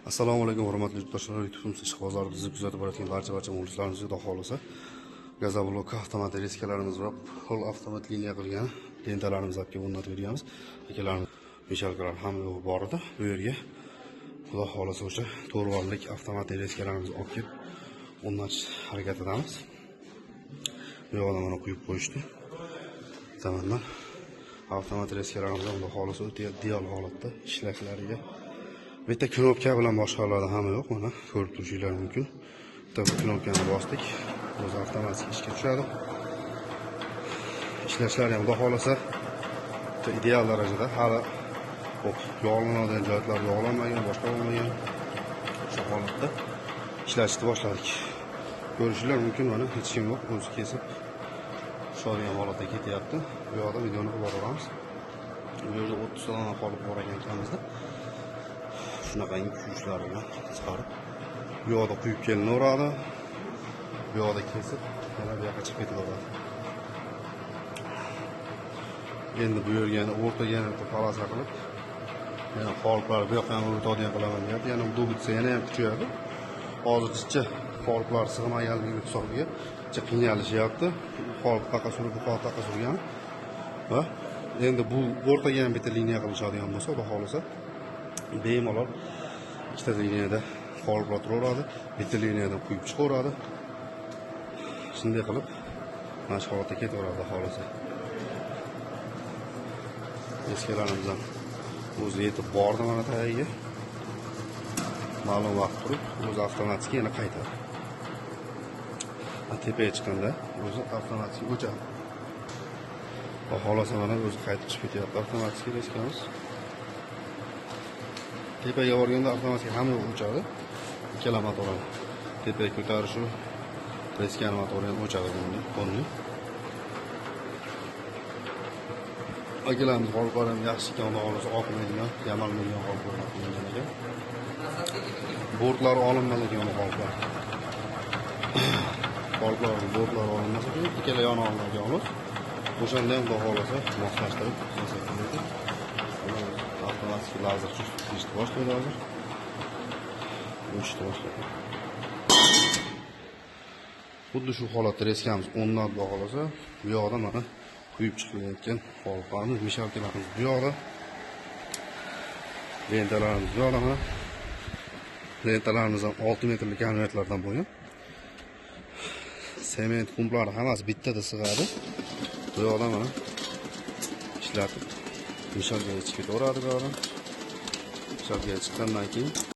Assalomu alaykum hurmatli yurtdoshlar, YouTube ishqibozlar, bizni kuzatib borayotgan barcha muxlislarimizga xudo xohlasa Gazablok avtomat reskalarimiz va full avtomat liniya qilgan lentalarimiz olib kelib o'rnatib berganmiz. Akalarimiz mishalkalar ham bor edi. Bu yerga xudo xohlasa o'sha to'rvallik avtomat reskalarimizni olib kelib o'rnatish harakatidamiz. Bu yoqda mana quyib qo'yishdi. Zamondan avtomat reskalarimiz xudo xohlasa o'ta ideal holatda ishlashlariga bitta knopka bilan boshqalarida ham yo'q, mana ko'rib turishingiz mumkin. Bitta knopkani bosdik, o'zi avtomatik ishga tushadi. Ishlashlari ham xudo xohlasa ideal darajada, hali yog'lanadigan joylar yog'lanmagan, boshqa bo'lmagan shu holatda ishlashni boshladik. Ko'rishingiz mumkin, mana hech kim yo'q, o'zi kesib tushadigan holatda ketyapti. Bu yoqda videoni qilib boramiz. Bu yerda 30 dona qolib bor ekan kamizda. Shunaqangi kuyishlar bilan chiqarib, bu yoqda quyib kelinaveradi, bu yoqda kesib, yana bu yoqqa chiqib ketaveradi. Endi bu yerga yana o'rtaga yana palosa qilib, yana qoliplar bu yoqqa ham o'tadigan qilaman deyapti. Yana bu bitsa yana ham kuchayadi. Hozircha qoliplar sig'maganligi hisobiga qiynalishyapti. Qolip taqa surib, bu qolip taqa surgan va endi bu o'rtaga ham bitta liniya qilishadigan bo'lsa, xudo xolasa bemalol ikkita liniyada qoliplar turaveradi, bitta liniyadan quyib chiqaveradi. Shunday qilib mana shu holatda ketaveradi xolasa. Eskilarimiz ham o'zi yetib bordi mana tagiga. Ma'lum vaqt turib, o'zi avtomatik yana qaytadi. Tepaga chiqqanda o'zi avtomatik o'chadi. Xolasa mana o'zi qaytib chiqib ketyapti avtomatik eskamiz. Tepaga borganda avtomatik hamma o'chadi. Ikkala motor ham tepaga ko'tarishi, reskani motori ham o'chadi bunday. Akalarimiz qoliplar ham yaxshi ekan, xudo xolasa oqmaydigan, yamalmaydigan qoliplar qilingan ekan. Bortlari olinmagan qoliplar. Qoliplar bortlari olinmasa, ikkala yonog'iga olib, o'shanda ham xudo xolasa moslashtirib yasatiladi. Avtomatik lazer ishni boshlaydi hozir. Ishni boshlaydi. Xuddi shu holatda reskamiz o'rnab bo'lsa, bu yoqda mana quyib chiqilayotgan qoliplarimiz, mishalkalarimiz bu yoqda. Lentalarimiz bu yoqda mana. Lentalarimiz ham 6 metrlik konvertlardan bo'lgan. Sement qumlari hammasi bittada sig'adi. Bu yoqda mana ishlatib mishalga chiqib ketaveradi bu yoqdan. Mishalga chiqqandan keyin